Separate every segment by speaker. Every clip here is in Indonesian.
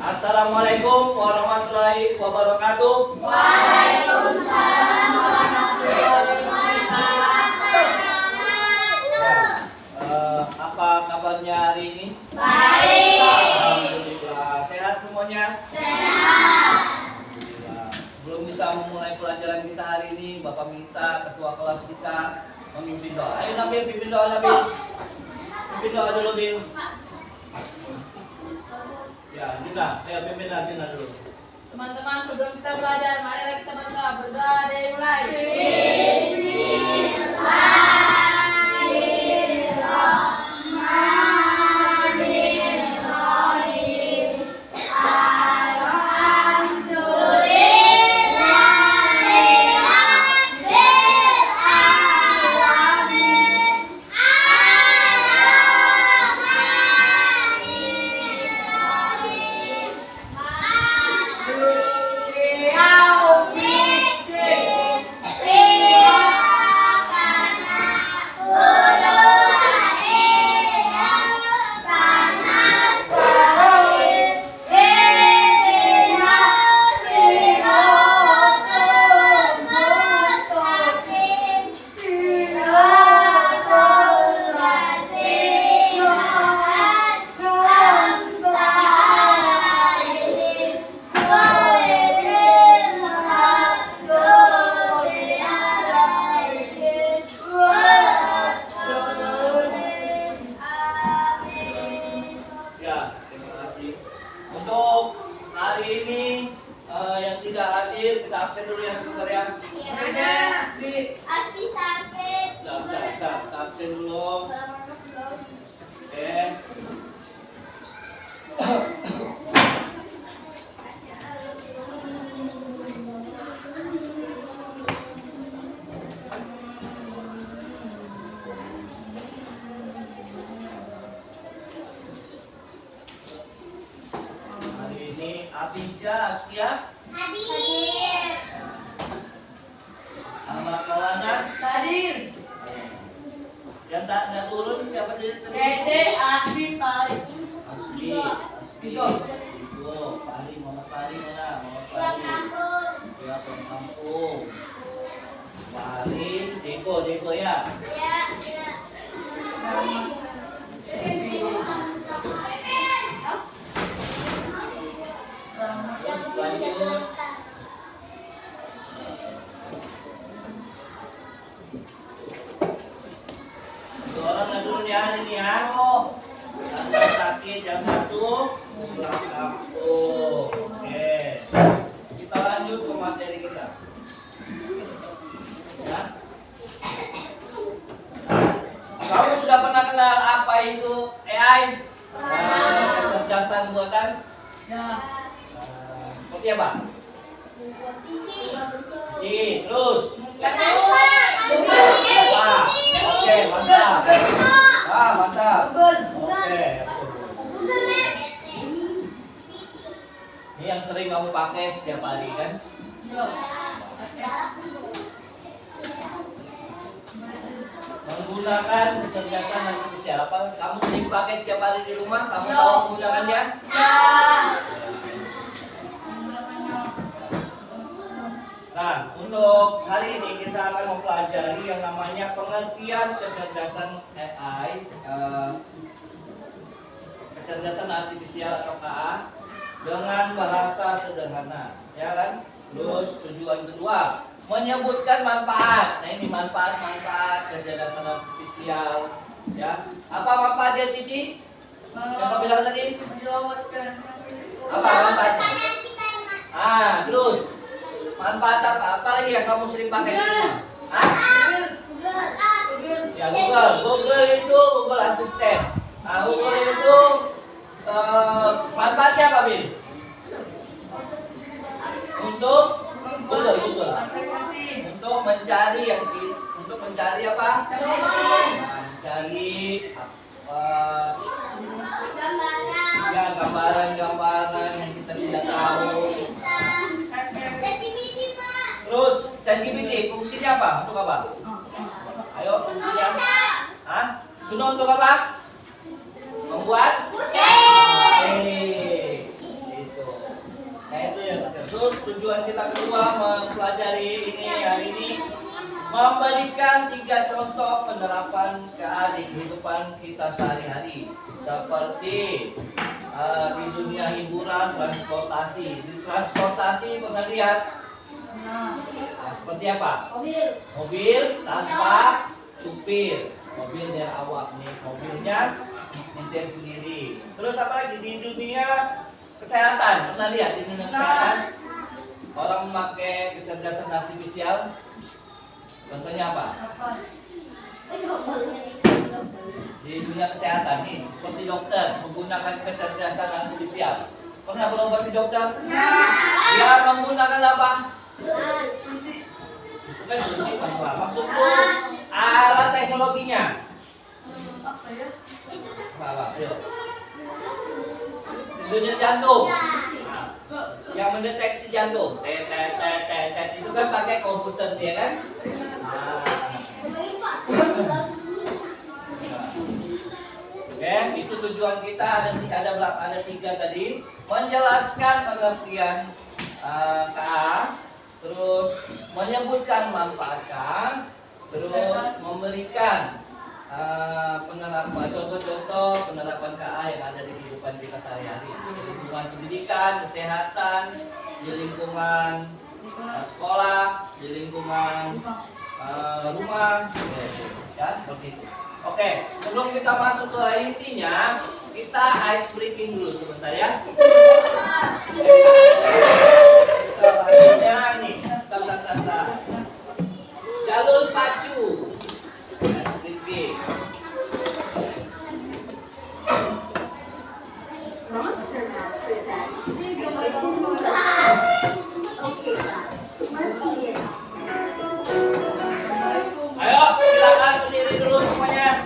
Speaker 1: Assalamualaikum warahmatullahi wabarakatuh.
Speaker 2: Waalaikumsalam warahmatullahi
Speaker 1: Ya, apa kabarnya hari ini?
Speaker 2: Baik.
Speaker 1: Alhamdulillah. Sehat semuanya?
Speaker 2: Sehat.
Speaker 1: Alhamdulillah. Sebelum kita memulai pelajaran kita hari ini, Bapak minta ketua kelas kita memimpin doa. Ayo Nabil, pimpin doa Nabil. Pimpin doa dulu Bil. Ya, Dina, ayo pimpin Dina dulu.
Speaker 3: Teman-teman, sebelum kita belajar, mari kita berdoa. Berdoa dari mulai.
Speaker 1: Untuk hari ini yang tidak hadir kita absen dulu ya sebentar ya.
Speaker 2: Asli sakit.
Speaker 1: Kita absen dulu. Oke. Hari ini Abija, Askia,
Speaker 2: Hadir.
Speaker 1: Ahmad Maulana.
Speaker 3: Hadir.
Speaker 1: Yang tak turun siapa jadi tadi?
Speaker 3: Dede, Asmi, Tarik.
Speaker 1: Asli,
Speaker 3: Igo.
Speaker 1: Igo, Pari, Mama Pari mana? Mama
Speaker 2: Pulang
Speaker 1: Pari.
Speaker 2: kampung.
Speaker 1: Ya pulang kampung. Pari, Deko ya.
Speaker 2: Ya, ya.
Speaker 1: Terus lanjut. Dua orang nggak turun ya hari ini ya. Yang sakit, yang satu pulang kampung. Oke. Kita lanjut ke materi kita. Ya. Kamu sudah pernah kenal apa itu AI? Kecerdasan buatan.
Speaker 3: Ya.
Speaker 1: Seperti apa?
Speaker 2: Cici.
Speaker 1: Ci, terus.
Speaker 2: Apa?
Speaker 1: Oke, mantap. Mantap.
Speaker 3: Google.
Speaker 1: Oke.
Speaker 2: Google Maps.
Speaker 1: Ini yang sering kamu pakai setiap hari kan? Menggunakan kecerdasan artifisial. Apa kamu sering pakai setiap hari di rumah? Kamu
Speaker 3: Ya.
Speaker 1: tahu menggunakannya?
Speaker 3: Ya.
Speaker 1: Nah, untuk hari ini kita akan mempelajari yang namanya pengertian kecerdasan AI, kecerdasan artifisial atau KA, dengan bahasa sederhana, ya kan? Terus tujuan kedua, menyebutkan manfaat. Nah ini manfaat kecerdasan artifisial, ya. Apa manfaatnya Cici? Yang kau bilang tadi?
Speaker 3: Menjawabkan.
Speaker 1: Apa manfaatnya?
Speaker 2: Pertanyaan kita yang mana?
Speaker 1: Terus manfaat apa? Apa lagi yang kamu sering pakai di rumah?
Speaker 2: Google.
Speaker 1: Ya Google. Google itu Google Assistant. Nah, Google itu manfaatnya apa, Bin? Untuk Google.
Speaker 3: Aplikasi.
Speaker 1: Untuk mencari untuk mencari apa? Mencari
Speaker 2: Gambaran.
Speaker 1: ya gambaran-gambaran yang kita tidak tahu.
Speaker 2: ChatGPT, Pak.
Speaker 1: Terus ChatGPT fungsinya apa? Untuk apa? Ayo fungsinya. Hah? Suno untuk apa? Membuat
Speaker 2: Musik.
Speaker 1: musik. Itu. Terus tujuan kita kedua mempelajari ini hari ini memberikan 3 contoh penerapan KA di kehidupan kita sehari-hari, seperti di dunia hiburan, transportasi. Di transportasi pernah lihat? Seperti apa? Mobil tanpa supir. Mobil dari awak nih, mobilnya nyetir sendiri. Terus apa lagi di dunia kesehatan? Pernah lihat di dunia kesehatan? Orang memakai kecerdasan artifisial. Contohnya apa? Di dunia kesehatan nih, seperti dokter menggunakan kecerdasan artifisial. Pernah berobat di dokter? Dia menggunakan apa? Suntik. Itu kan suntik apa? Maksudku alat teknologinya. Apa? Ayo. Dunia jantung. Yang mendeteksi jantung. Itu kan pakai komputer dia kan? Oke, itu tujuan kita ada 3 tadi, menjelaskan pengertian KA, terus menyebutkan manfaatkan, terus memberikan penerapan contoh-contoh penerapan KA yang ada di kehidupan kita sehari-hari, di lingkungan pendidikan, kesehatan, di lingkungan sekolah, di lingkungan rumah, ya seperti itu. Oke, sebelum kita masuk ke intinya, kita ice breaking dulu sebentar ya. Kita lainnya nih, tanda-tanda jalur pacu, ice breaking. Ayo, silakan berdiri dulu semuanya.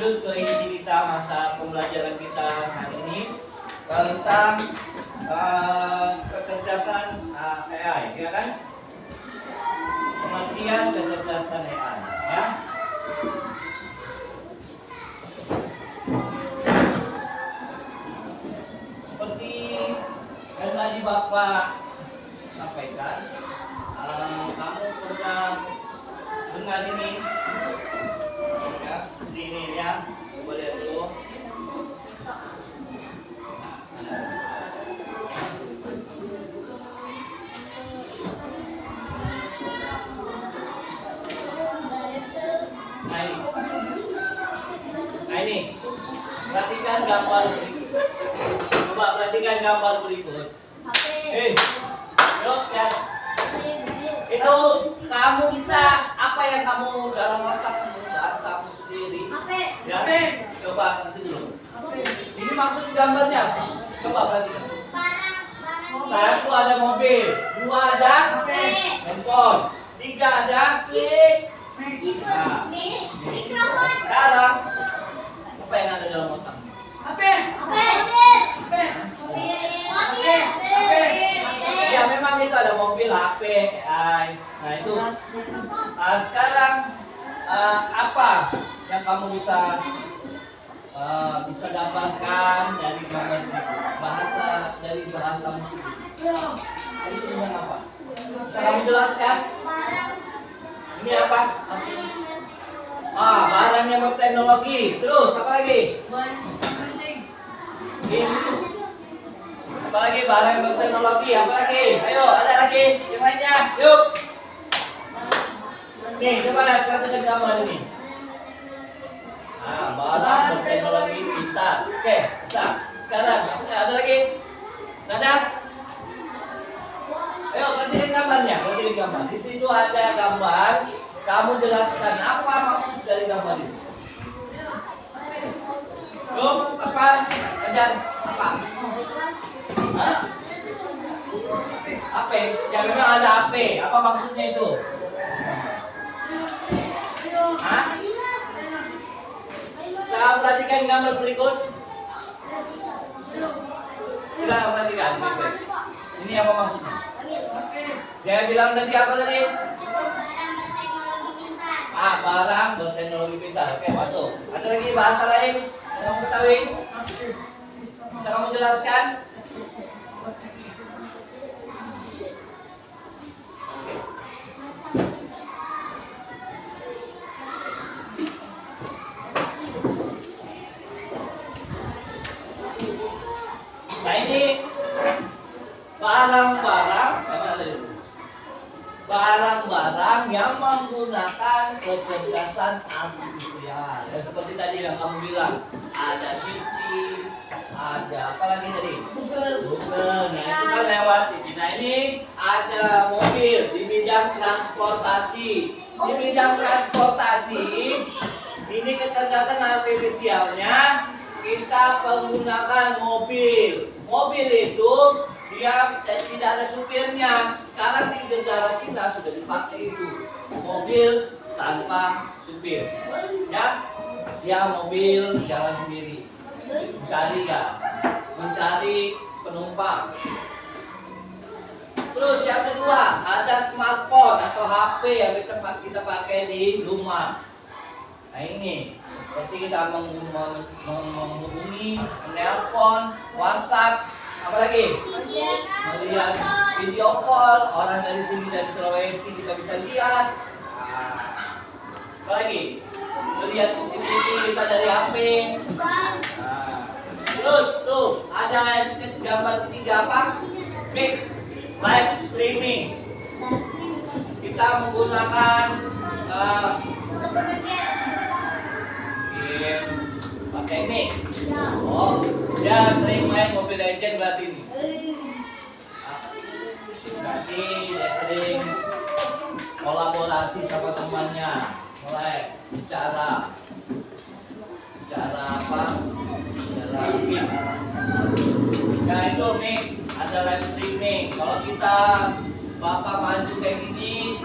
Speaker 1: lanjut ke inti kita masa pembelajaran kita hari ini tentang kecerdasan AI, ya kan? Pengertian Pengertian kecerdasan AI, ya. Seperti yang tadi Bapak sampaikan, kamu pernah dengar ini, ya, seperti ini ya. Coba lihat dulu. Nah ini, perhatikan gambar berikut. Coba perhatikan gambar berikut. Yuk ya. Itu kamu bisa apa yang kamu dalam otakmu bahasamu sendiri. Ya. Coba nanti dulu. Ini maksud gambarnya. Coba perhatikan. Satu ada mobil, dua ada handphone, tiga ada. Nah, sekarang apa yang ada dalam otakmu? Ya memang itu ada mobil, HP, AI. Nah itu. Sekarang apa yang kamu bisa gambarkan dari gambar bahasa musik? Ini tentang apa? Bisa kamu jelaskan? Ini apa? Barang yang berteknologi. Terus apa lagi? Ini. Apa lagi barang yang berteknologi? Apa lagi? Ayo, ada lagi yang lainnya. Yuk. Nih, coba lihat perhatikan gambar ini. Barang berteknologi pintar. Oke, bisa. Sekarang ada lagi? Nggak ada? Ayo, perhatikan gambarnya. Perhatikan gambar. Di situ ada gambar. Kamu jelaskan apa maksud dari gambar ini. Yuk, apa? Ajar apa? AP, ya memang ada AP. Apa maksudnya itu? Saya perhatikan gambar berikut. Silakan perhatikan. Ini apa maksudnya? Saya bilang tadi apa tadi? Barang berteknologi pintar. Oke, masuk. Ada lagi bahasa lain yang kamu ketahui? Bisa kamu jelaskan? Nah ini barang-barang yang menggunakan kecerdasan artifisial. Ya, seperti tadi yang kamu bilang, ada Cici, ada apa lagi tadi? Google. Nah itu kan lewat ini. Nah ini ada mobil di bidang transportasi. Di bidang transportasi, ini kecerdasan artifisialnya kita menggunakan mobil. Mobil itu dia tidak ada supirnya. Sekarang di negara Cina sudah dipakai itu mobil tanpa supir. Ya, dia mobil jalan sendiri. Mencari penumpang. Terus yang kedua ada smartphone atau HP yang bisa kita pakai di rumah. Nah ini seperti kita menghubungi, menelpon, WhatsApp, apalagi melihat video call orang dari sini dari Sulawesi kita bisa lihat. Apalagi melihat CCTV kita dari HP. Terus tuh ada gambar ketiga apa? Live streaming. Kita menggunakan pakai mic. Oh, dia sering main Mobile Legends berarti ini. Berarti dia sering kolaborasi sama temannya, mulai bicara apa? Bicara mic. Nah itu mic, ada live streaming. Kalau kita Bapak maju kayak gini,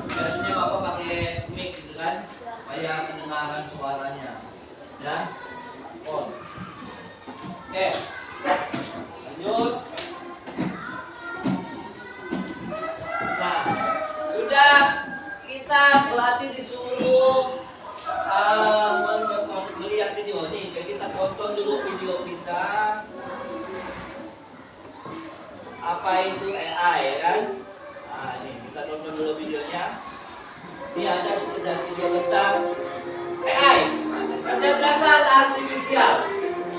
Speaker 1: biasanya Bapak pakai mic gitu kan, supaya kedengaran suaranya. Ya, Oke, lanjut. Nah, sudah kita pelatih disuruh melihat video nih, kita tonton dulu video kita. Apa itu AI ya kan? Nah, ini kita tonton dulu videonya. Ini ada sekedar video tentang AI, kecerdasan artifisial.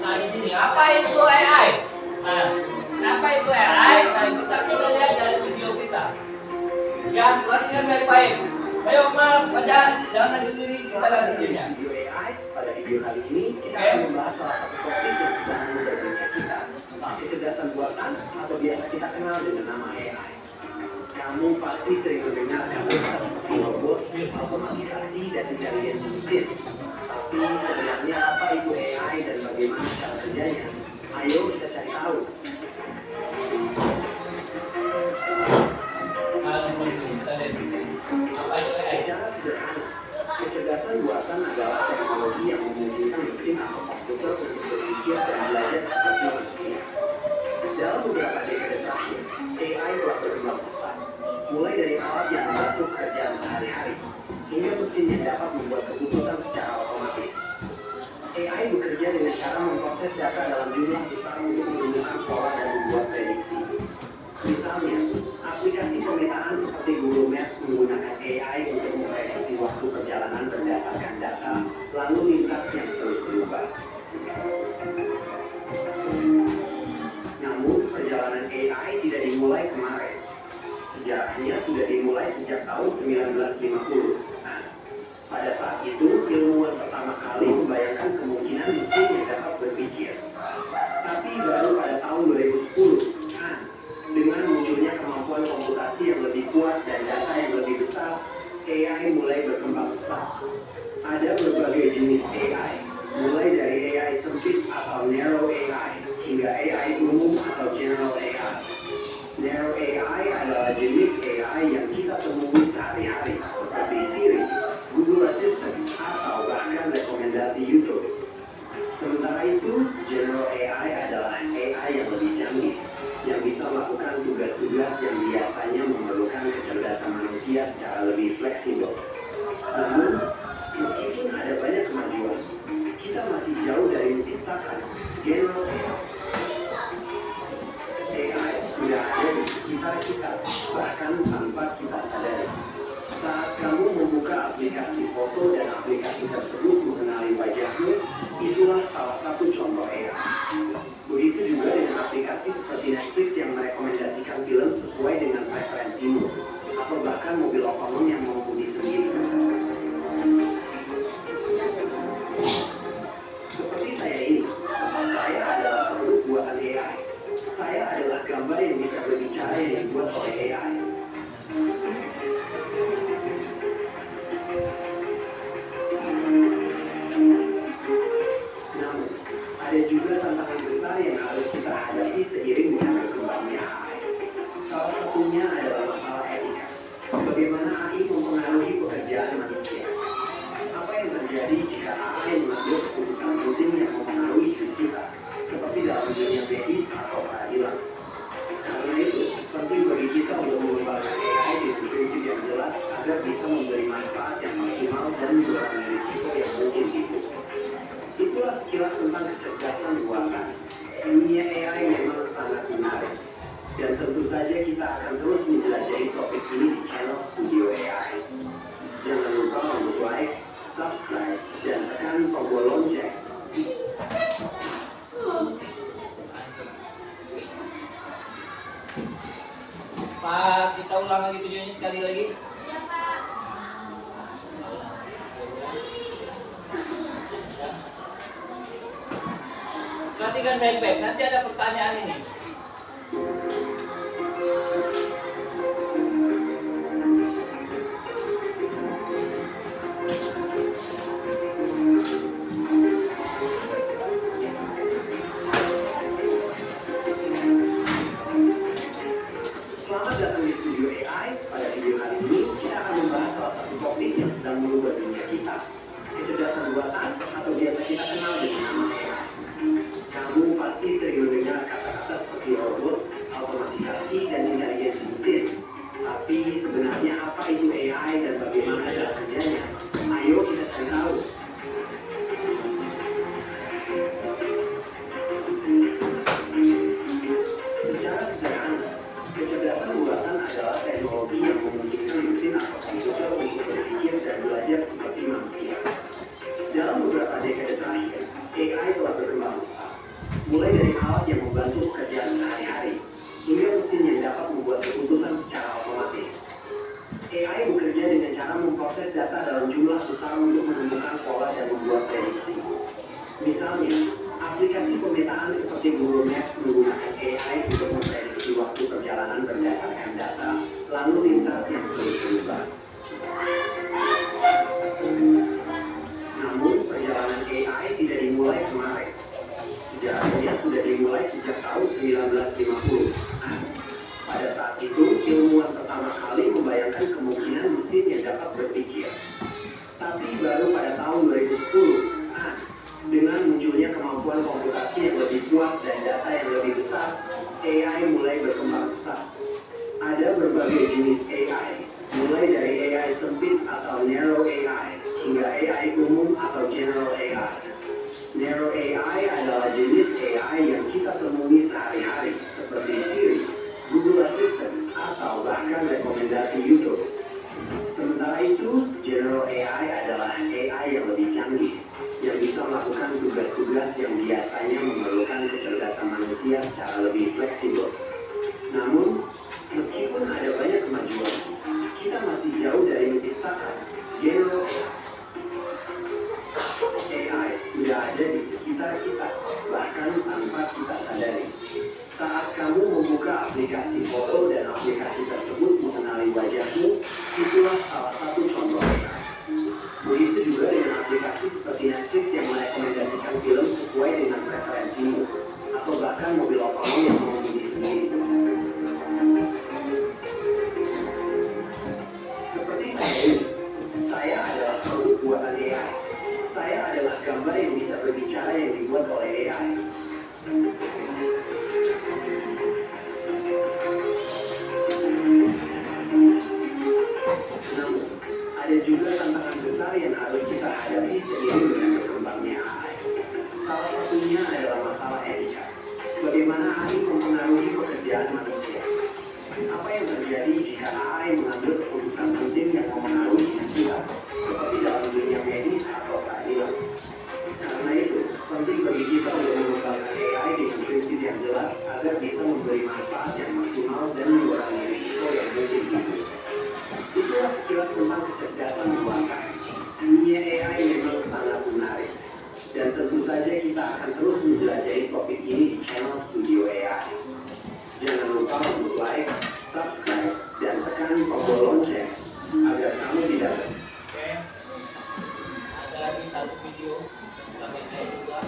Speaker 1: Nah di sini apa itu AI? Nah, apa itu AI? Nah kita bisa lihat dari video kita. Ya, perhatikan baik-baik. Ayo Mal, baca, jangan sendiri, kita lihat videonya.
Speaker 4: Video AI, pada video kali ini kita akan membahas salah satu topik yang sedang mengundang dunia kita, kecerdasan buatan atau biasa kita kenal dengan nama AI. Kamu pasti sering mendengar kata seperti robot, otomatisasi, dan intelijensi mesin. Tapi sebenarnya apa itu AI dan bagaimana cara kerjanya? Ayo kita cari tahu. Secara sederhana, kecerdasan buatan adalah teknologi yang memungkinkan mesin atau komputer untuk berpikir dan belajar seperti manusia. Dalam beberapa dekade terakhir, AI telah berkembang pesat, mulai dari alat yang membantu pekerjaan sehari-hari, hingga mesin yang dapat membuat keputusan secara otomatis. AI bekerja dengan cara memproses data dalam jumlah besar untuk menemukan pola dan membuat prediksi. Misalnya, aplikasi pemetaan seperti Google Maps menggunakan AI untuk memprediksi waktu perjalanan berdasarkan data, lalu lintas yang terus berubah. Namun, perjalanan AI tidak dimulai kemarin. Sejarahnya sudah dimulai sejak tahun 1950. Nah, pada saat itu, ilmuwan pertama kali membayangkan kemungkinan mesin yang dapat berpikir. Tapi baru pada tahun 2010, dengan munculnya kemampuan komputasi yang lebih kuat dan data yang lebih besar, AI mulai berkembang pesat. Ada berbagai jenis AI, mulai dari AI sempit atau narrow AI, hingga AI umum atau general AI. Narrow AI adalah jenis AI yang kita temui sehari-hari, seperti Siri, Google Assistant, atau bahkan rekomendasi YouTube. Sementara itu, general AI adalah AI yang lebih canggih, yang bisa melakukan tugas-tugas yang biasanya memerlukan kecerdasan manusia secara lebih fleksibel. Namun, meskipun ada banyak kemajuan, kita masih jauh dari menciptakan general AI. AI sudah ada di sekitar kita, bahkan tanpa kita sadari. Saat kamu membuka aplikasi foto dan aplikasi tersebut mengenali wajahmu, itulah salah satu contoh AI. Begitu juga dengan aplikasi seperti Netflix yang merekomendasikan film sesuai dengan preferensimu, atau bahkan mobil otonom yang mengemudi sendiri. Seperti saya ini, saya adalah produk buatan AI. Saya adalah gambar yang bisa berbicara yang dibuat oleh AI. Namun, ada juga tantangan besar yang harus kita hadapi seiring dengan berkembangnya AI. Salah satunya adalah masalah etika. Bagaimana AI mempengaruhi pekerjaan manusia? Apa yang terjadi jika AI mengambil keputusan penting yang mempengaruhi hidup kita, seperti dalam dunia medis atau peradilan? Karena itu, penting bagi kita untuk mengembangkan AI di prinsip yang jelas agar bisa memberi manfaat yang maksimal dan mengurangi risiko yang mungkin timbul. Itulah sekilas tentang kecerdasan buatan. Dunia AI memang sangat menarik. Dan tentu saja kita akan terus menjelajahi topik ini di channel Studio AI. Jangan lupa untuk like, subscribe, dan tekan tombol lonceng.
Speaker 1: Pak, kita ulang lagi videonya sekali lagi. Perhatikan baik-baik, nanti ada pertanyaan ini.
Speaker 4: Selamat datang di Studio AI. Pada video kali ini, kita akan membahas salah satu topik yang sedang mengubah dunia kita, kecerdasan buatan atau biasa kita kenal dengan nama AI. Kamu pasti sering mendengar kata-kata seperti robot, otomatisasi, dan intelijensi mesin. Tapi sebenarnya apa itu AI dan bagaimana AI bekerja dengan cara memproses data dalam jumlah besar untuk menemukan pola dan membuat prediksi. Misalnya, aplikasi pemetaan seperti Google Maps menggunakan AI untuk memprediksi waktu perjalanan berdasarkan data lalu lintas yang terus berubah. Namun, perjalanan AI tidak dimulai kemarin. Sejarahnya sudah dimulai sejak tahun 1950. Pada saat itu, ilmuwan pertama kali membayangkan kemungkinan mesin yang dapat berpikir. Tapi baru pada tahun 2010, dengan munculnya kemampuan komputasi yang lebih kuat dan data yang lebih besar, AI mulai berkembang pesat. Ada berbagai jenis AI, mulai dari AI sempit atau narrow AI, hingga AI umum atau general AI. Narrow AI adalah jenis AI yang kita temui sehari-hari, seperti Siri, Google Assistant, atau bahkan rekomendasi YouTube. Sementara itu, general AI adalah AI yang lebih canggih, yang bisa melakukan tugas-tugas yang biasanya memerlukan kecerdasan manusia secara lebih fleksibel. Namun, meskipun ada banyak kemajuan, kita masih jauh dari menciptakan general AI. AI sudah ada di sekitar kita, bahkan tanpa kita sadari. Saat kamu membuka aplikasi foto dan aplikasi tersebut mengenali wajahmu, itulah salah satu contoh AI. Begitu juga dengan aplikasi seperti Netflix yang merekomendasikan film sesuai dengan preferensimu, atau bahkan mobil otonom yang mengemudi sendiri. Seperti saya adalah produk buatan AI. Saya adalah gambar yang bisa berbicara yang dibuat oleh AI. Namun, ada juga tantangan besar yang harus kita hadapi seiring dengan berkembangnya AI. Salah satunya adalah masalah etika. Bagaimana AI mempengaruhi pekerjaan manusia? Apa yang terjadi jika AI mengambil keputusan penting yang mempengaruhi kita, seperti dalam dunia medis atau keadilan? Karena itu, penting bagi kita untuk mengembangkan AI dengan prinsip yang jelas agar bisa memberi manfaat yang maksimal dan mengurangi risiko yang mungkin timbul. Itulah sekilas tentang kecerdasan buatan. Dunia AI memang sangat menarik. Dan tentu saja kita akan terus menjelajahi topik ini di channel Studio AI. Jangan lupa untuk like, subscribe, dan tekan tombol lonceng agar kamu tidak
Speaker 1: Oke. Ada lagi satu video sampai saya juga.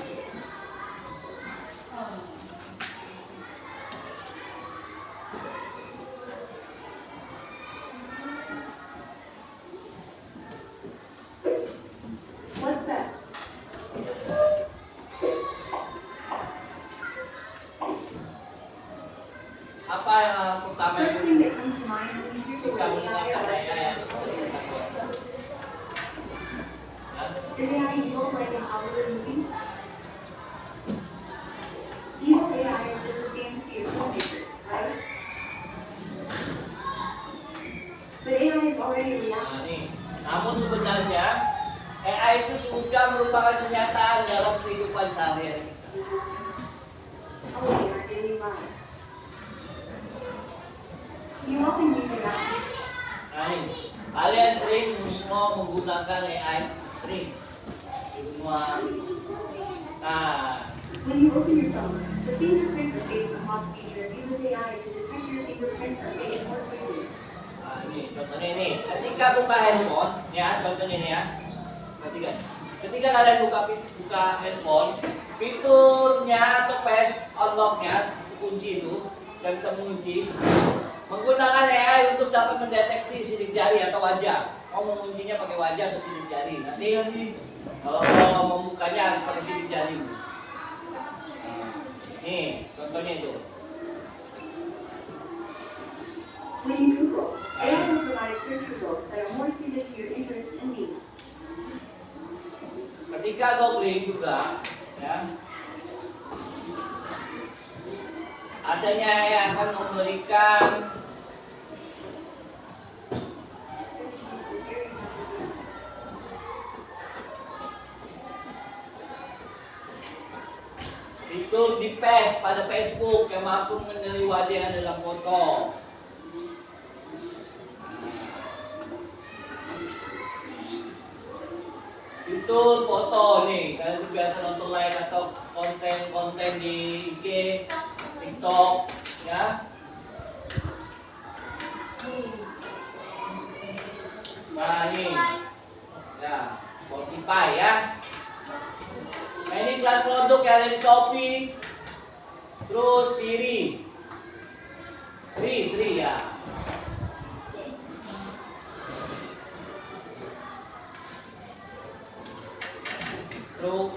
Speaker 3: What's that?
Speaker 1: Apa yang pertama
Speaker 3: First
Speaker 1: yang
Speaker 3: thing that comes to mind when you hear the
Speaker 1: kita
Speaker 3: word
Speaker 1: menggunakan
Speaker 3: AI
Speaker 1: AI yang terkesan buatan?
Speaker 3: Is AI evil like an algorithm machine? Evil AI is the same to your filmmakers, right? But AI is already a reality.
Speaker 1: Nah, nih. Namun sebenarnya AI itu sudah merupakan kenyataan dalam kehidupan sehari-hari.
Speaker 3: Oh, in our daily lives. You often use AI.
Speaker 1: Nah, nih. Kalian sering mau menggunakan AI, sering di rumah. Nah,
Speaker 3: When you open your phone, the fingerprint space unlock feature uses AI to detect your fingerprint or face more quickly.
Speaker 1: nah, ini contohnya ini. Ketika buka handphone, ya contohnya ini ya. Perhatikan. Ketika kalian buka handphone, fiturnya atau face unlocknya kunci itu dan bisa mengunci menggunakan AI untuk dapat mendeteksi sidik jari atau wajah. Mau menguncinya pakai wajah atau sidik jari. Nanti kalau membukanya harus pakai sidik jari. Nih, contohnya itu.
Speaker 3: When you Google, AI will provide search results that are more suited to your interests and needs.
Speaker 1: Ketika googling juga, ya, adanya yang akan memberikan fitur di pada Facebook yang mampu mengenali wajah yang dalam foto. Fitur foto nih, kalian biasa nonton live atau konten-konten di IG, TikTok, ya. Nah ini, ya Spotify ya. Nah ini iklan produk yang ada di Shopee, terus Siri ya. Terus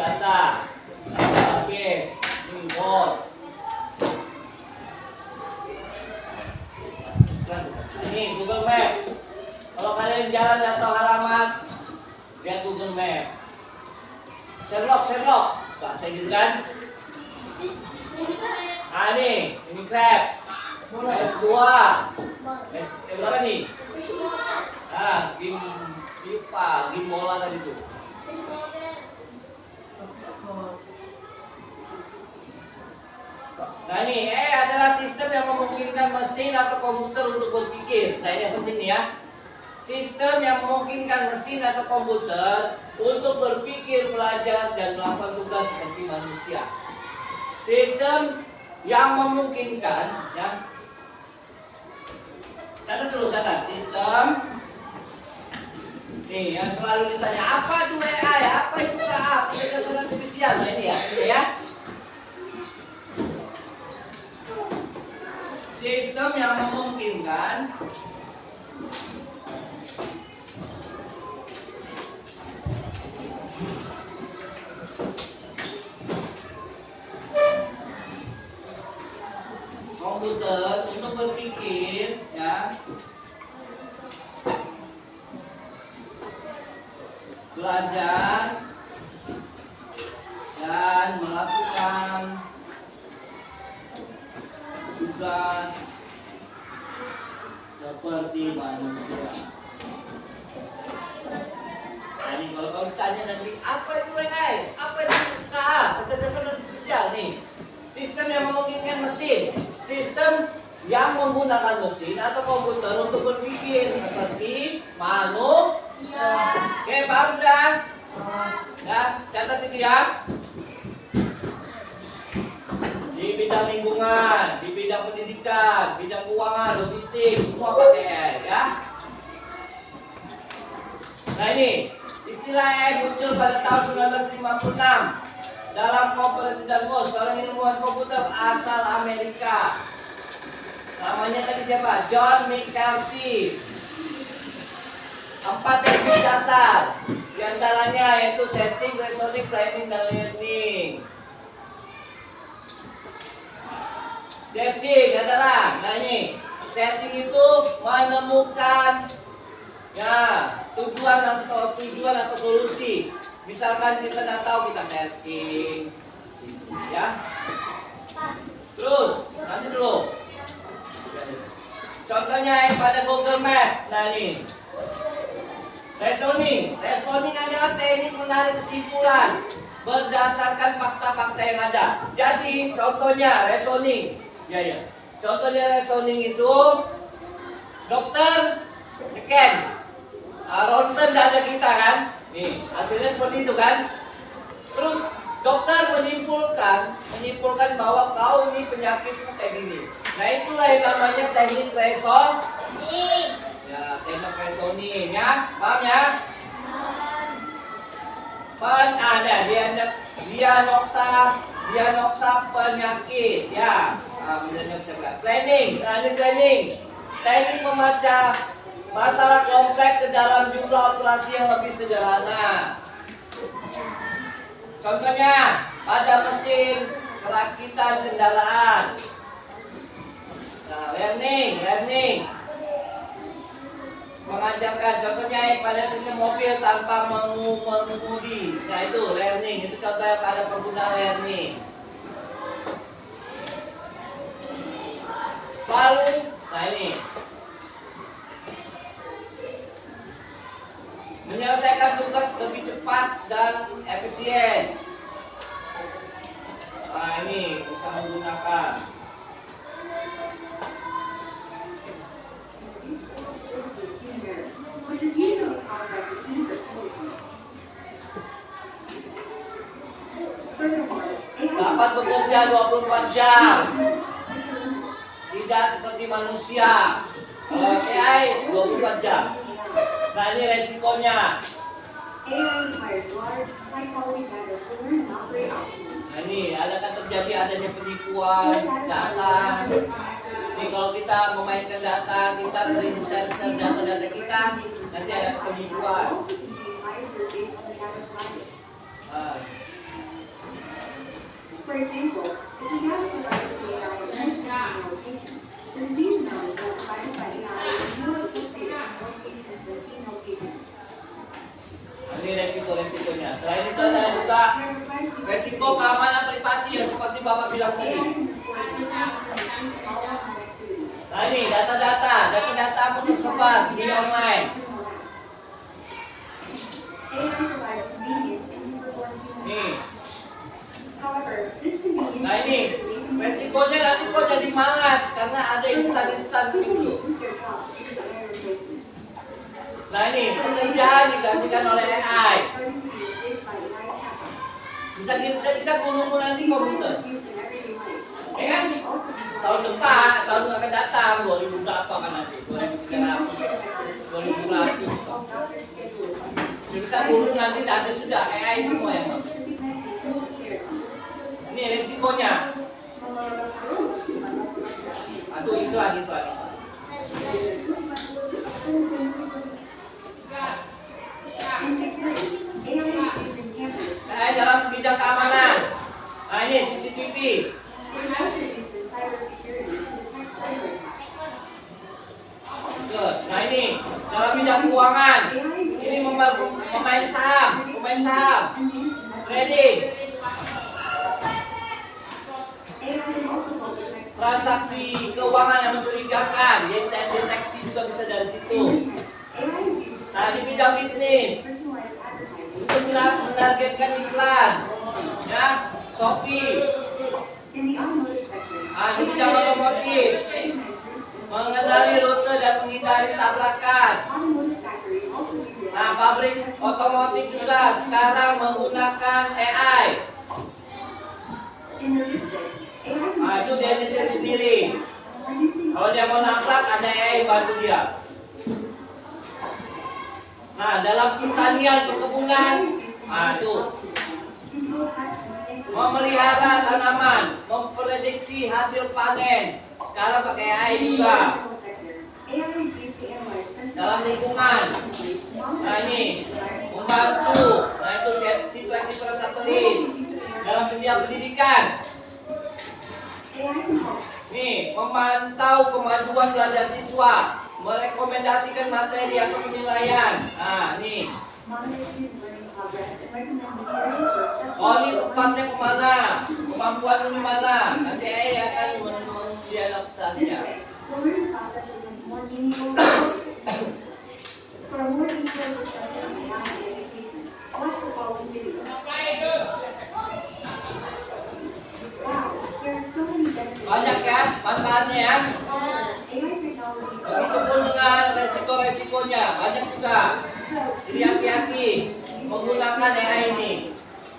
Speaker 1: data, database, import. Ini Google Map. Kalau kalian jalan atau alamat, lihat Google Map. Sherlock, bahasa Inggris kan? Ah ini Crab. S2. Berapa nih? Ah, game bola tadi tuh. Nah ini adalah sistem yang memungkinkan mesin atau komputer untuk berpikir. Nah ini yang penting nih ya. Sistem yang memungkinkan mesin atau komputer untuk berpikir, belajar, dan melakukan tugas seperti manusia. Sistem yang memungkinkan, ya. Catat dulu, catat. Sistem. Nih, yang selalu ditanya, apa itu AI? Apa itu KA? Kecerdasan artifisial. Nah ini ya. Sistem yang memungkinkan komputer untuk berpikir, ya, belajar dan melakukan tugas seperti manusia. Nah ini kalau kamu tanya nanti apa itu AI? Apa itu KA? Kecerdasan artifisial nih. Sistem yang memungkinkan mesin, sistem yang menggunakan mesin atau komputer untuk berpikir seperti manusia. Oke, paham sudah? Ya, catat itu ya. Di bidang lingkungan, di bidang pendidikan, bidang keuangan, logistik, semua pakai AI ya. Nah ini istilah AI muncul pada tahun 1956 dalam konferensi Davos, seorang ilmuwan komputer asal Amerika. Namanya tadi siapa? John McCarthy. 4 teknik dasar, di antaranya yaitu searching, reasoning, planning, dan learning. Searching adalah, nah ini, searching itu menemukan ya tujuan atau solusi. Misalkan kita tidak tahu, kita searching, ya. Terus nanti dulu. Contohnya pada Google Map. Nah ini, reasoning adalah teknik menarik kesimpulan berdasarkan fakta-fakta yang ada. Jadi contohnya reasoning, ya. Contohnya reasoning itu dokter Ken, ronsen dada kita kan, nih hasilnya seperti itu kan. Terus dokter menyimpulkan bahwa kau ini penyakitmu kayak gini. Nah itulah yang namanya teknik reasoning. Ya, teknik reasoning ya, paham ya? Ada diagnosa penyakit ya. Planning, teknik membaca masalah kompleks ke dalam jumlah operasi yang lebih sederhana. Contohnya pada mesin perakitan kendaraan. Nah, learning mengajarkan, contohnya pada sistem mobil tanpa mengemudi. Nah itu learning, itu contohnya pada pengguna learning. Lalu, nah ini menyelesaikan tugas lebih cepat dan efisien. Nah ini bisa menggunakan
Speaker 3: which is usually called by the
Speaker 1: bekerja 24 jam. Tidak seperti manusia. Kalau AI 24 jam. Nah, ini resikonya.
Speaker 3: AI requires large, high-quality data to learn and operate optimally.
Speaker 1: Nah, ini akan terjadi adanya penipuan data. Nih, kalau kita memainkan data, kita sering share data-data kita, nanti ada penipuan.
Speaker 3: Also can be biased based on the data provided.
Speaker 1: Ah,
Speaker 3: For example, if the data provided to AI is sensitive location, the disease knowledge provided by AI is more associated with more patients than female patients.
Speaker 1: ini resiko-resikonya. Selain itu ada juga resiko keamanan privasi yang seperti Bapak bilang tadi. Nah, ini data-datamu tersebar di online. Nih. Nah, ini resikonya nanti kok jadi malas karena ada instan-instan gitu. Nah, ini pekerjaan digantikan oleh AI. Bisa gurumu nanti komputer. Ya kan? Tahun depan, tahun akan datang 2000 berapa kan nanti? 2300, 2100. Bisa guru nanti ada sudah AI semua yang mau. Ini resikonya. Aduh, iklan. Nah, dalam bidang keamanan. Nah, ini CCTV. Nah, ini dalam bidang keuangan. Ini pemain saham, trading. Transaksi keuangan yang mencurigakan, deteksi juga bisa dari situ. Nah, di bidang bisnis, untuk menargetkan iklan, ya, Shopee. Nah, di bidang otomotif, mengenali rute dan menghindari tabrakan. Nah, pabrik otomotif juga sekarang menggunakan AI. Nah, itu dia nyetir sendiri. Kalau dia mau nabrak, ada AI bantu dia. Nah, dalam pertanian, perkebunan, nah itu memelihara tanaman, memprediksi hasil panen. Sekarang pakai AI juga. Dalam lingkungan, nah ini membantu. Nah, itu citra-citra satelit. Dalam bidang pendidikan, nih memantau kemajuan belajar siswa, merekomendasikan materi atau penilaian. Nah, nih. Oh, ini tempatnya kemana? Kemampuan di mana? Nanti AI akan mendiagnosasnya. Banyak ya manfaatnya ya. Begitupun dengan resiko-resikonya banyak juga. Jadi hati-hati menggunakan AI ini,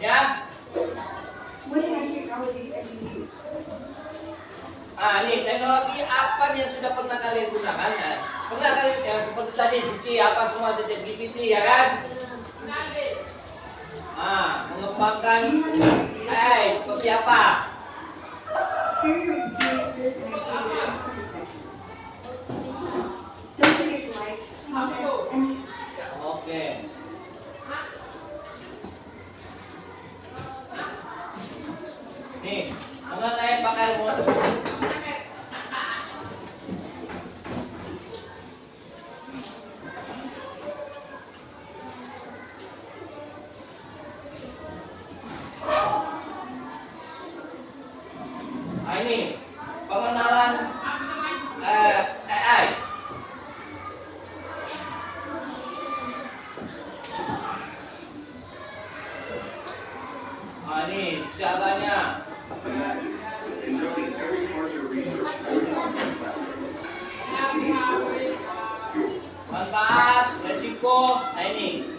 Speaker 1: ya. Ah, ini teknologi apa yang sudah pernah kalian gunakan? Pernah kalian yang seperti tadi Cici apa semua GPT ya kan? Ah, mengembangkan AI seperti apa? Oke. Nih, mengenai pakai ini pengenalan AI. Nah, ini sejarahnya. Manfaat, resiko, nah ini.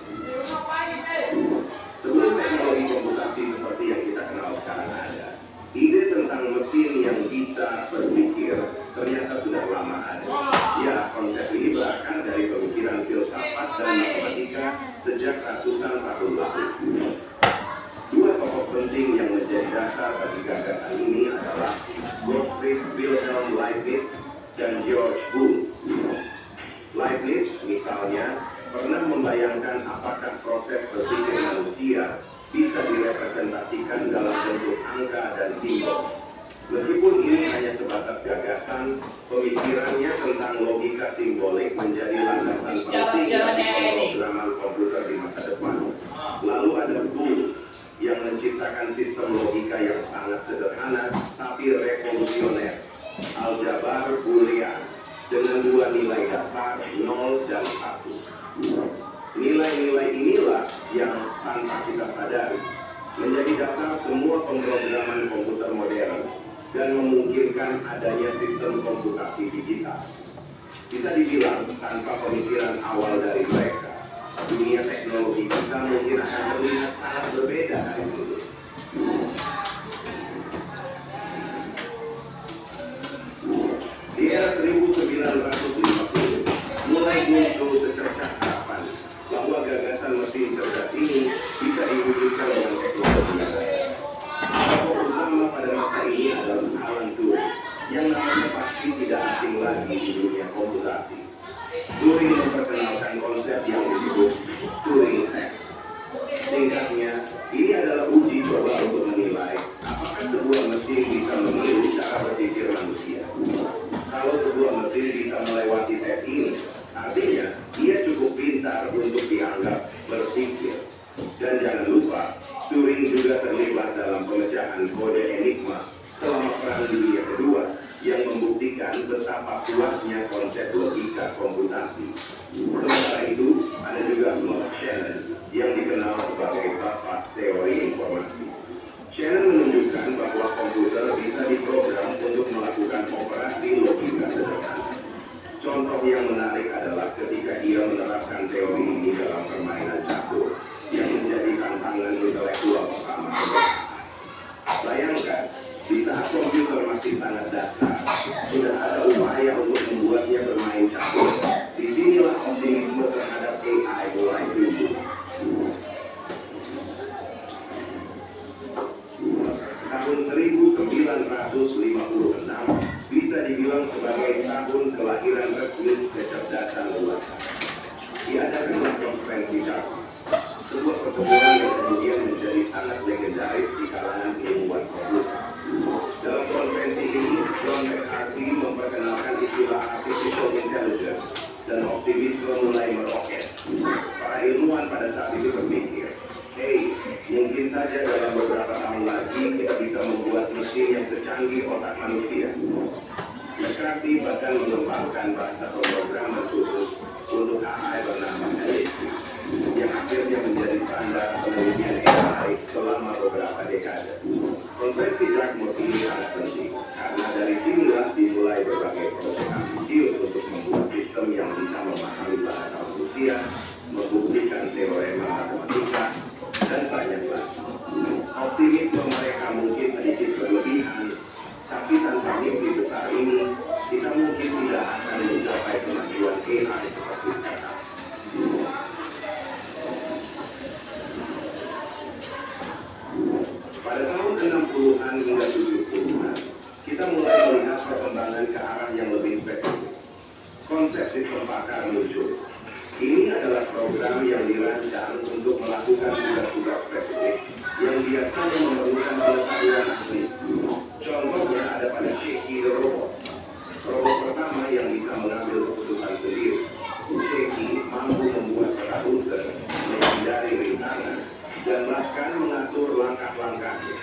Speaker 4: Sebelum teknologi komputasi seperti yang kita kenal sekarang ada, ide mesin yang bisa berpikir ternyata sudah lama ada. Ya, konsep ini berakar dari pemikiran filsafat dan matematika sejak ratusan tahun lalu. Dua tokoh penting yang menjadi dasar bagi gagasan ini adalah Gottfried Wilhelm Leibniz dan George Boole. Leibniz misalnya pernah membayangkan apakah proses berpikir manusia bisa direpresentasikan dalam bentuk angka dan simbol. Meskipun ini hanya sebatas gagasan, pemikirannya tentang logika simbolik menjadi landasan penting bagi pemrograman komputer di masa depan. Lalu ada Boole yang menciptakan sistem logika yang sangat sederhana tapi revolusioner, aljabar Boolean, dengan dua nilai dasar 0 dan 1. Nilai-nilai inilah yang tanpa kita sadari menjadi dasar semua pemrograman komputer modern dan memungkinkan adanya sistem komputasi digital. Bisa dibilang tanpa pemikiran awal dari mereka, dunia teknologi kita mungkin akan terlihat sangat berbeda hari ini. Di era 1950, mulai muncul secercah harapan bahwa gagasan mesin cerdas ini bisa diwujudkan dengan teknologi yang lain. Tokoh utama pada masa ini adalah Alan Turing, yang namanya pasti tidak asing lagi di dunia komputasi. Turing memperkenalkan konsep yang disebut Turing test. Singkatnya, ini adalah uji coba untuk menilai apakah sebuah mesin bisa meniru cara berpikir manusia. Kalau sebuah mesin bisa melewati tes ini, artinya ia cukup pintar untuk dianggap berpikir. Dan jangan lupa, Turing juga terlibat dalam pemecahan kode Enigma selama Perang Dunia Kedua yang membuktikan betapa kuatnya konsep logika komputasi. Sementara itu, ada juga Lord Shannon yang dikenal sebagai bapak teori informasi. Shannon menunjukkan bahwa komputer bisa diprogram untuk melakukan operasi logika sederhana. Contoh yang menarik adalah ketika ia menerapkan teori ini dalam permainan catur yang menjadi tantangan intelektual pertama. Bayangkan, di saat komputer masih sangat dasar, sudah ada upaya untuk membuatnya bermain catur. Disinilah optimisme terhadap AI mulai tumbuh. Tahun 1956 bisa dibilang sebagai tahun kelahiran resmi kecerdasan buatan. Diadakanlah konferensi Dartmouth, sebuah pertemuan yang kemudian menjadi sangat legendaris di kalangan ilmuwan komputer. Dalam konferensi ini, John McCarthy memperkenalkan istilah artificial intelligence dan optimisme mulai meroket. Para ilmuwan pada saat itu berpikir, hey, mungkin saja dalam beberapa tahun lagi kita bisa membuat mesin yang secanggih otak manusia. McCarthy bahkan mengembangkan bahasa pemrograman khusus untuk AI bernama Elixir, yang akhirnya menjadi standar penelitian AI selama beberapa dekade. Konferensi Dartmouth ini sangat penting, karena dari sinilah dimulai berbagai proses ambisius untuk membuat sistem yang bisa memahami bahasa manusia, membuktikan teorema matematika, dan banyak lagi. Optimisme mereka mungkin sedikit berlebihan, tapi tanpa mimpi besar ini, kita mungkin tidak akan mencapai kemajuan AI seperti sekarang. Pada tahun 60-an hingga 70-an, kita mulai melihat perkembangan ke arah yang lebih spesifik. Konsep sistem pakar muncul. Ini adalah program yang dirancang untuk melakukan tugas-tugas spesifik yang biasanya memerlukan pengetahuan ahli. Contohnya ada pada Sheki the Robot. Robot pertama yang bisa mengambil keputusan sendiri. Sheki mampu membuat peta user, menghindari rintangan, dan bahkan mengatur langkah-langkahnya.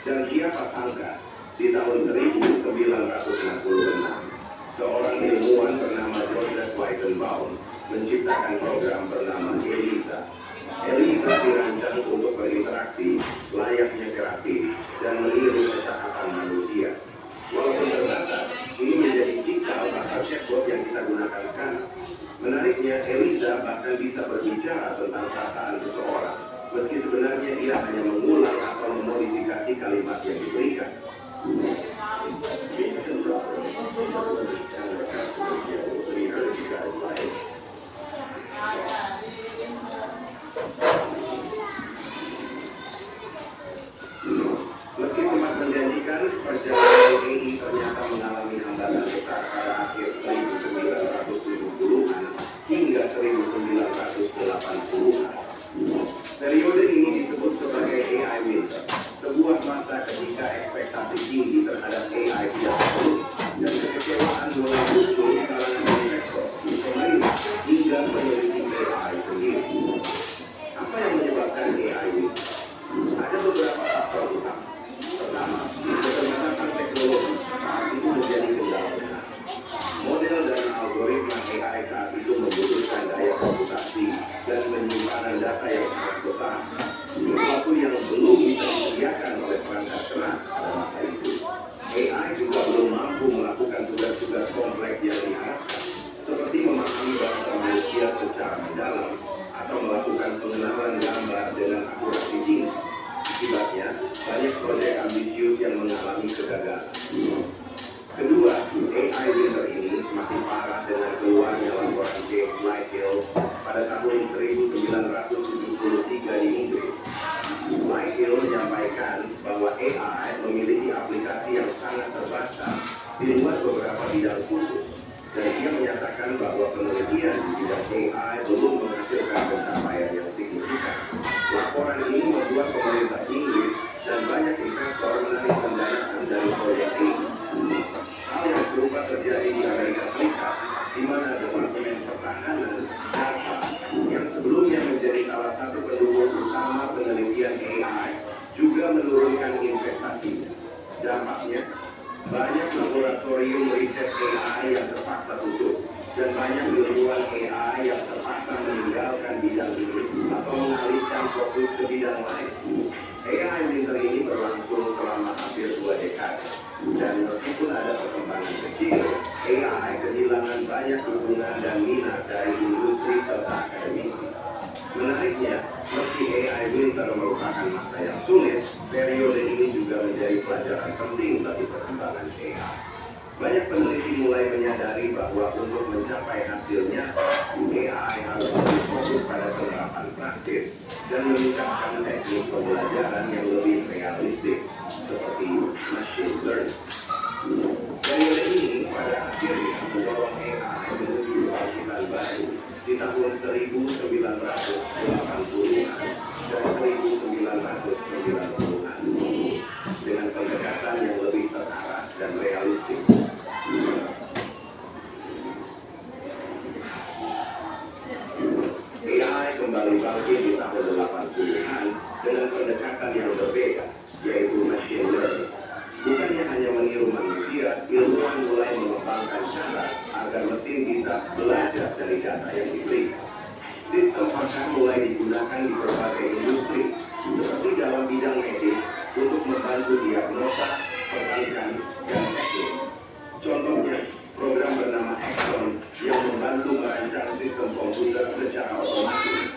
Speaker 4: Dan siapa sangka, di tahun 1966, seorang ilmuwan bernama Joseph Weizenbaum menciptakan program bernama ELIZA. ELIZA dirancang untuk berinteraksi layaknya kreatif dan meniru percakapan manusia. Walaupun terbatas, ini menjadi cikal bakal chatbot yang kita gunakan sekarang. Menariknya, ELIZA bahkan bisa berbicara tentang perasaan seseorang, meski sebenarnya ia hanya mengulang atau memodifikasi kalimat yang diberikan. Meski sempat menjanjikan, perjalanan ini ternyata mengalami hambatan besar pada akhir 1970-an hingga 1980-an. Periode ini disebut sebagai AI winter, sebuah masa ketika ekspektasi tinggi terhadap AI tidak terpenuhi dan kekecewaan mulai muncul di kalangan investor, pemerintah, hingga peneliti AI sendiri. Apa yang menyebabkan AI winter? Ada beberapa faktor utama. Pertama, keterbatasan teknologi saat itu menjadi kendala besar. Model dan algoritma AI saat itu membutuhkan daya komputasi dan penyimpanan data yang sangat besar, sesuatu yang belum disediakan oleh perangkat keras pada masa itu. AI juga belum mampu melakukan tugas-tugas kompleks yang diharapkan, seperti memahami bahasa manusia secara mendalam atau melakukan pengenalan gambar dengan akurasi tinggi. Akibatnya, banyak proyek ambisius yang mengalami kegagalan. Kedua, AI winter ini semakin parah dengan keluarnya laporan James Lighthill pada tahun 1973 di Inggris. Lighthill menyampaikan bahwa AI memiliki aplikasi yang sangat terbatas di luar beberapa bidang khusus, dan ia menyatakan bahwa penelitian di bidang AI belum menghasilkan pencapaian yang signifikan. Laporan ini membuat pemerintah Inggris dan banyak investor menarik pendanaan dari proyek ini. Hal yang serupa terjadi di Amerika Serikat, di mana Departemen Pertahanan NASA yang sebelumnya menjadi salah satu pendukung utama penelitian AI juga menurunkan investasinya. Dampaknya, banyak laboratorium riset AI yang terpaksa tutup dan banyak ilmuwan AI yang terpaksa meninggalkan bidang ini atau mengalihkan fokus ke bidang lain. AI winter ini berlangsung selama hampir 2 dekade, dan meskipun ada perkembangan kecil, AI kehilangan banyak dukungan dan minat dari industri serta akademisi. Menariknya, meski AI winter merupakan masa yang sulit, periode ini juga menjadi pelajaran penting bagi perkembangan AI. Banyak peneliti mulai menyadari bahwa untuk mencapai hasilnya, AI harus lebih fokus pada penerapan praktis dan meningkatkan teknik pembelajaran yang lebih realistik, seperti machine learning. Periode ini pada akhirnya mendorong AI menuju kebangkitan baru di tahun 1980-an dan 1990-an dengan pendekatan yang lebih terarah dan realistik. AI kembali bangkit di tahun 80-an dengan pendekatan yang berbeda, yaitu machine learning. Bukannya hanya meniru manusia, ilmuwan mulai mengembangkan cara agar mesin bisa belajar dari data yang diberikan. Sistem pakar mulai digunakan di berbagai industri, seperti dalam bidang medis, untuk membantu diagnosa, perbaikan, dan teknik. Contohnya, program bernama Exxon yang membantu merancang sistem komputer secara otomatis.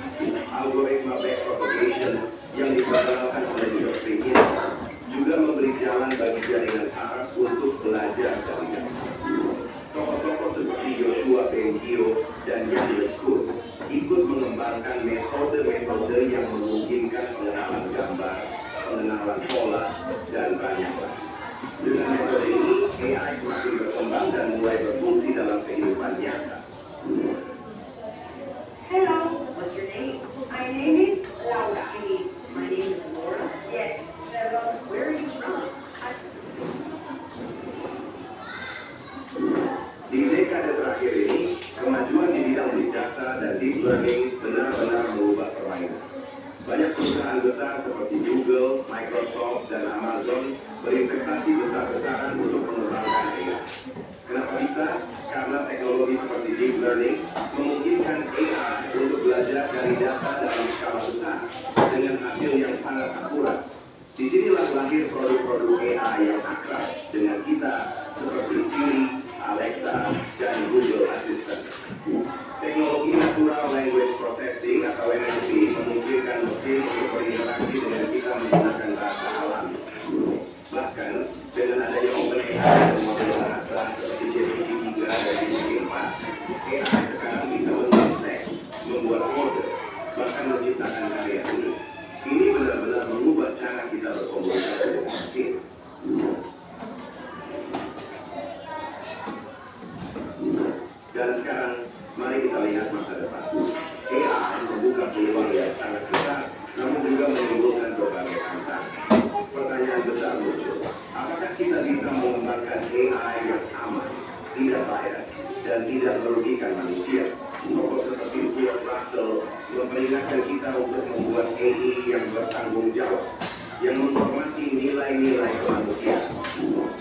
Speaker 4: Algoritma backpropagation yang diperkenalkan oleh Geoffrey Hinton juga memberi jalan bagi jaringan saraf untuk belajar dari data. Tokoh-tokoh seperti Joshua Bengio dan Jan LeCun ikut mengembangkan metode-metode yang memungkinkan pengenalan gambar, pengenalan pola, dan banyak lagi. Dengan metode ini, AI semakin berkembang dan mulai berfungsi dalam kehidupan nyata.
Speaker 3: Hello, what's your name? My name is Laura. My name is Laura. Yes. Hello, where are you from?
Speaker 4: Di dekade terakhir ini, kemajuan di bidang big data dan deep learning benar-benar mengubah permainan. Banyak perusahaan besar seperti Google, Microsoft, dan Amazon berinvestasi besar-besaran untuk mengembangkan AI. Kenapa bisa? Karena teknologi seperti deep learning memungkinkan AI untuk belajar dari data dalam skala besar dengan hasil yang sangat akurat. Disinilah lahir produk-produk AI yang akrab dengan kita seperti Siri, Alexa, dan Google Assistant. Teknologi Natural Language Processing atau NLP memungkinkan mesin untuk berinteraksi dengan kita menggunakan bahasa alami. Bahkan dengan adanya OpenAI mengembangkan AI yang aman, tidak bias, dan tidak merugikan manusia. Tokoh seperti Bill Russell memperingatkan kita untuk membuat AI yang bertanggung jawab, yang menghormati nilai-nilai kemanusiaan.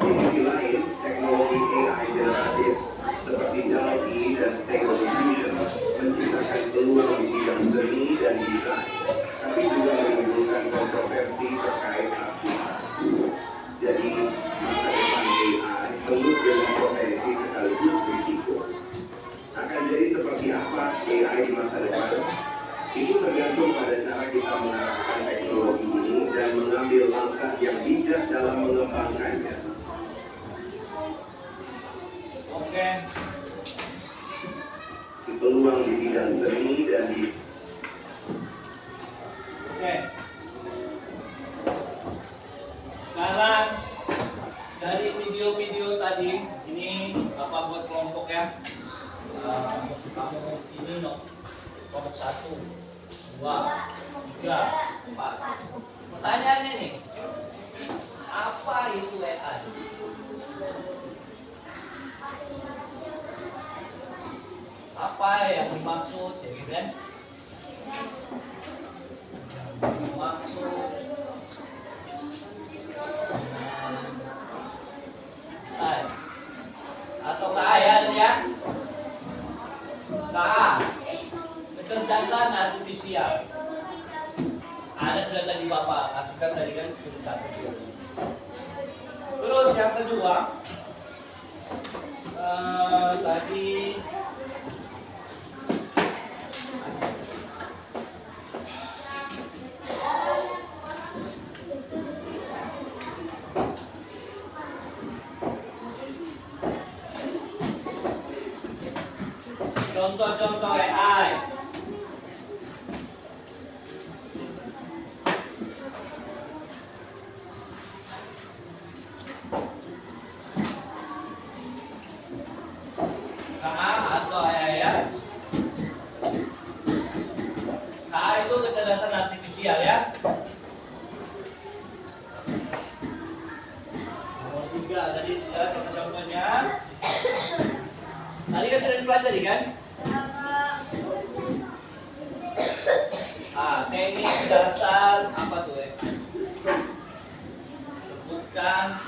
Speaker 4: Di sisi lain, teknologi AI generatif seperti DALL-E dan Stable Diffusion menciptakan peluang di bidang seni dan desain, tapi juga menimbulkan kontroversi terkait hak cipta. Jadi, masa depan AI penuh dengan potensi sekaligus risiko. Akan jadi seperti apa AI di masa depan? Itu tergantung pada cara kita mengarahkan teknologi ini dan mengambil langkah yang bijak dalam mengembangkannya.
Speaker 1: Oke.
Speaker 4: Peluang di bidang seni dan di
Speaker 1: Oke. Sekarang dari video-video tadi ini Bapak buat kelompok ya. Kamu ini kelompok 1, 2, 3, 4. Pertanyaannya nih, apa itu AI? Apa yang dimaksud, ya gitu kan? Yang dimaksud AI atau KA ya, ya? KA, kecerdasan artifisial. Ada sudah tadi Bapak kasihkan tadi kan sudah satu. Terus yang kedua, tadi contoh-contoh AI. KA atau AI ya. KA itu kecerdasan artifisial ya. Nomor 3 tadi sudah contoh-contohnya. Tadi kan sudah dipelajari kan? Teknik dasar apa tuh ya? Sebutkan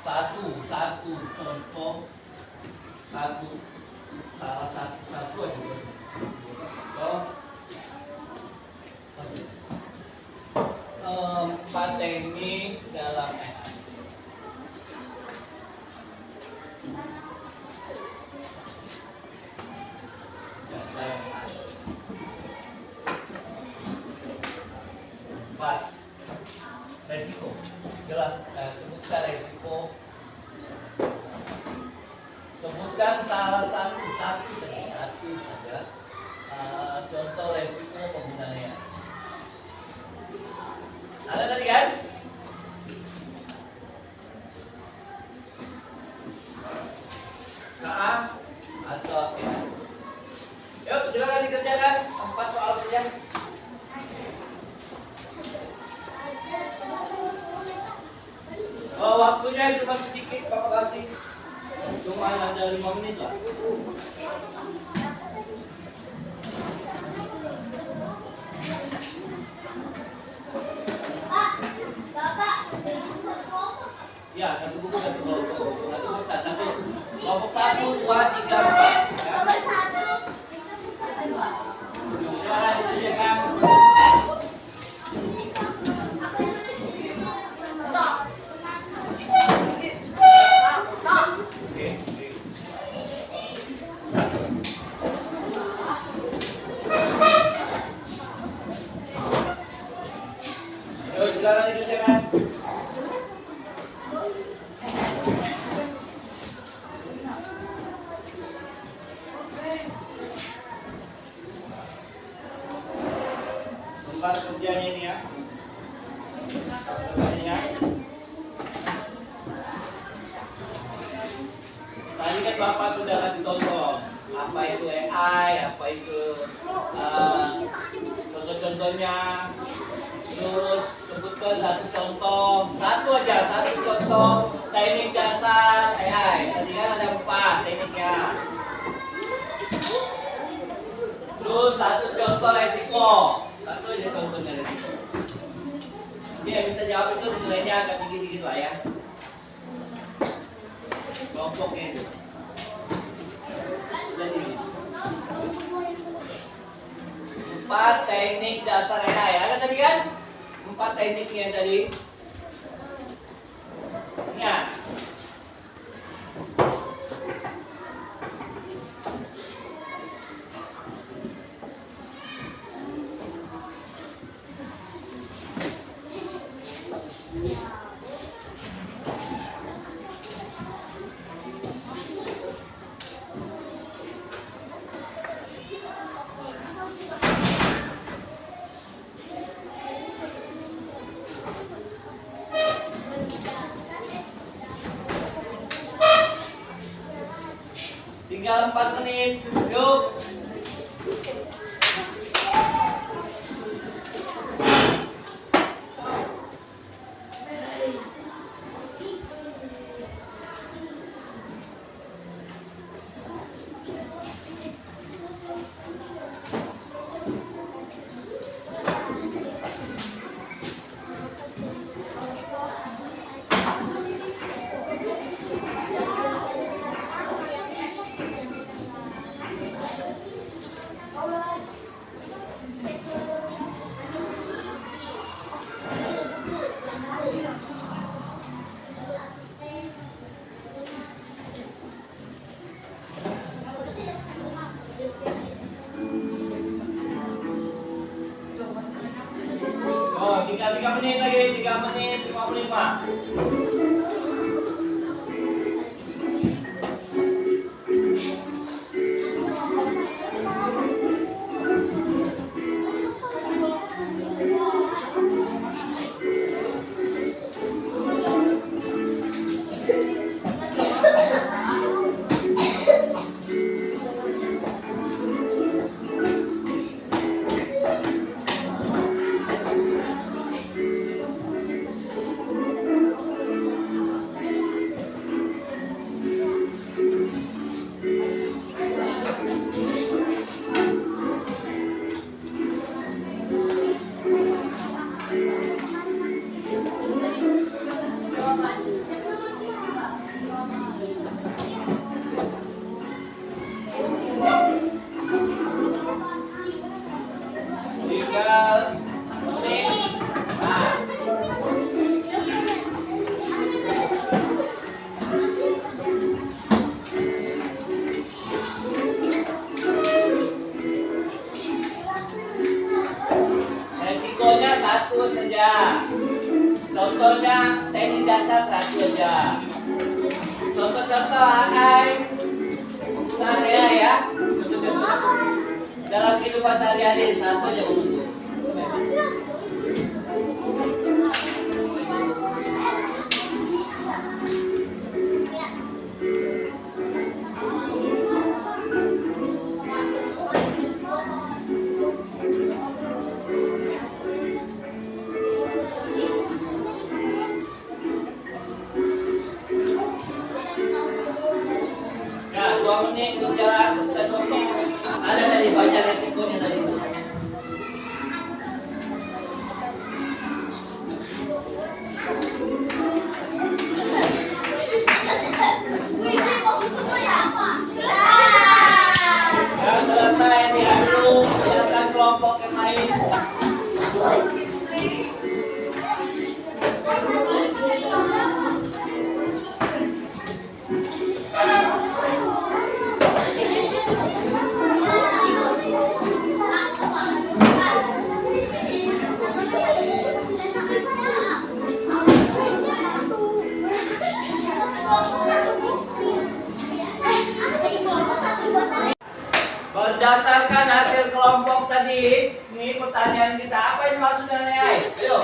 Speaker 1: satu contoh, salah satu aja. Empat teknik dalam AI. Dasar AI. 4. Resiko. Jelas, sebutkan resiko. Sebutkan salah satu saja. Contoh resiko penggunaannya. Ada tadi kan? KA atau AI. Yuk, silakan dikerjakan 4 soal saja. Waktunya cuma sedikit, Bapak kasih. Cuma ada 5 menit lah. Ya, satu buku satu kelompok. Satu kelompok 1, 2, 3, 4. Ya. Silakan dikerjakan. Silakan dikerjakan. Tempat kerjanya ini ya. Kerjanya. Tadi kan Bapak sudah kasih contoh apa itu AI, apa itu contoh-contohnya. Terus sebutkan satu contoh, satu contoh teknik dasar AI. Tadi kan ada 4 tekniknya. Terus satu contoh resiko, satu aja contohnya resiko. Dia bisa jawab itu nilainya agak tinggi dikit lah ya. Kelompoknya itu. Jadi 4 teknik dasar AI. Ada tadi kan? 4 tekniknya tadi. Ingat. Tinggal 4 menit. Yuk. Tinggal 3 menit lagi, 3 menit 55. Resikonya satu saja. Contohnya teknik dasar satu aja. Contoh-contoh AI area ya. Contoh-contoh dalam kehidupan sehari-hari satu aja maksudnya. Ya, 2 menit untuk jalan, selesai 2 menit. Ada tadi banyak resikonya tadi itu. Ya, selesai lihat dulu, biarkan kelompok yang lain. Berdasarkan hasil kelompok tadi, ini pertanyaan kita, apa yang dimaksud dengan AI? Ayo,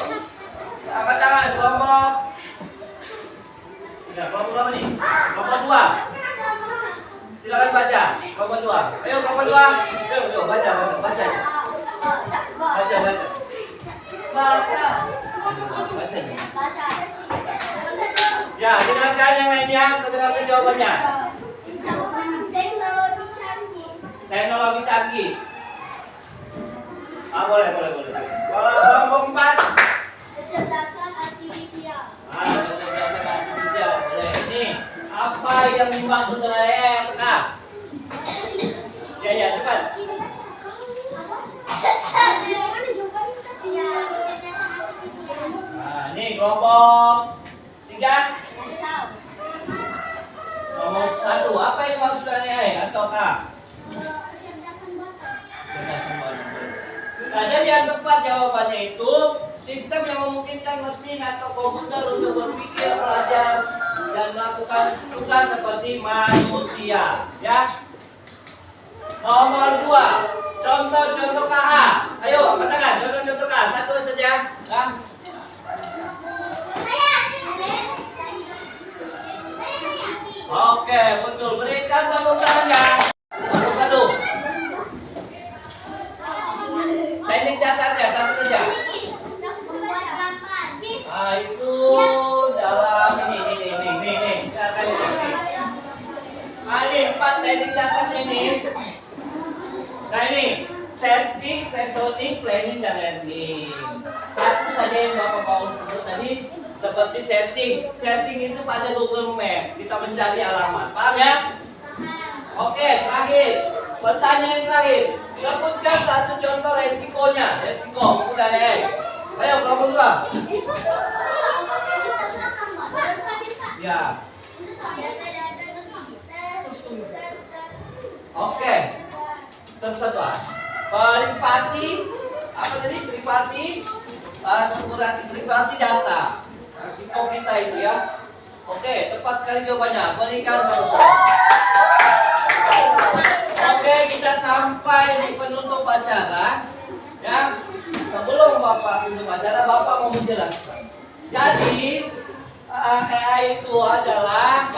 Speaker 1: angkat tangan, kelompok. Ya, kelompok berapa nih? Kelompok 2. Silakan baca, kelompok 2. Ayo, kelompok 2. Ayo, baca. Baca. Ya, dengarkan yang lainnya, dengarkan jawabannya.
Speaker 2: Teknologi canggih.
Speaker 1: Teknologi canggih. Boleh. Kalau kelompok 4,
Speaker 2: Kecerdasan artifisial.
Speaker 1: kecerdasan artifisial. Boleh. Nih, apa yang dimaksud dengan EFK? Ya, cepat. Ini kelompok 3. Nomor 1, apa yang dimaksud dengan E atau K? Kecerdasan buatan. Nah, jadi yang tepat jawabannya itu sistem yang memungkinkan mesin atau komputer untuk berpikir, belajar, dan melakukan tugas seperti manusia. Ya. Nomor 2, contoh-contoh KA. Ayo, angkat tangan. Contoh-contoh KA. Satu saja. Ya. Oke, betul. Berikan tepuk tangannya. Nomor 1. Teknik dasarnya satu saja. Itu dalam ini. Ini 4 teknik dasarnya ini. Nah ini searching, reasoning, planning, dan learning. Satu saja yang Bapak Paul sebut tadi seperti searching. Searching itu pada Google Map kita mencari alamat. Paham ya? Oke, terakhir. Pertanyaan terakhir. Sebutkan satu contoh resikonya. Resiko, udah deh. Ayo, kamu juga. Ya. Oke. Tersebar. Privasi. Apa tadi? Privasi. Privasi data. Resiko kita itu ya. Oke, tepat sekali jawabannya. Berikan tepuk. Oke, kita sampai di penutup acara. Ya, sebelum Bapak tutup acara, Bapak mau menjelaskan. Jadi, AI itu adalah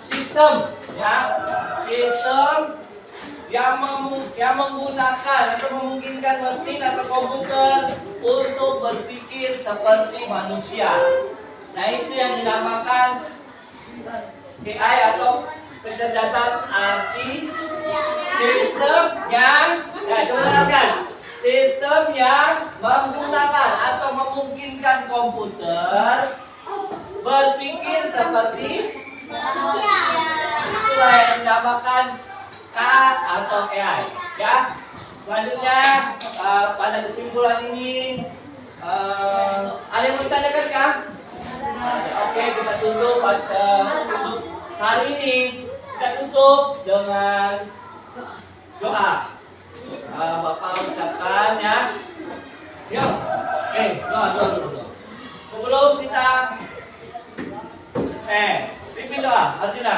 Speaker 1: sistem, ya, sistem yang menggunakan atau memungkinkan mesin atau komputer untuk berpikir seperti manusia. Nah, itu yang dinamakan AI atau kecerdasan artifisial. Sistem yang menggunakan atau memungkinkan komputer berpikir seperti manusia. Itulah yang dinamakan K atau AI. Ya. Selanjutnya pada kesimpulan ini ada yang mau ditanyakan kah? Oke, kita tutup untuk hari ini. Kita tutup dengan doa. Bapak ucapkan ya. Yuk. Doa dulu. Sebelum kita pimpin doa, Arjuna.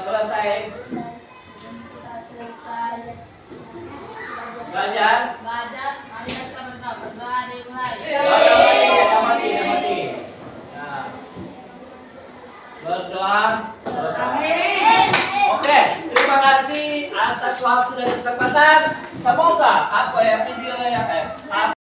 Speaker 1: Selesai belajar.
Speaker 5: Mari kita berdoa dimulai.
Speaker 1: Mati. Nah, berdoa. Oke, terima kasih atas waktu dan kesempatan. Semoga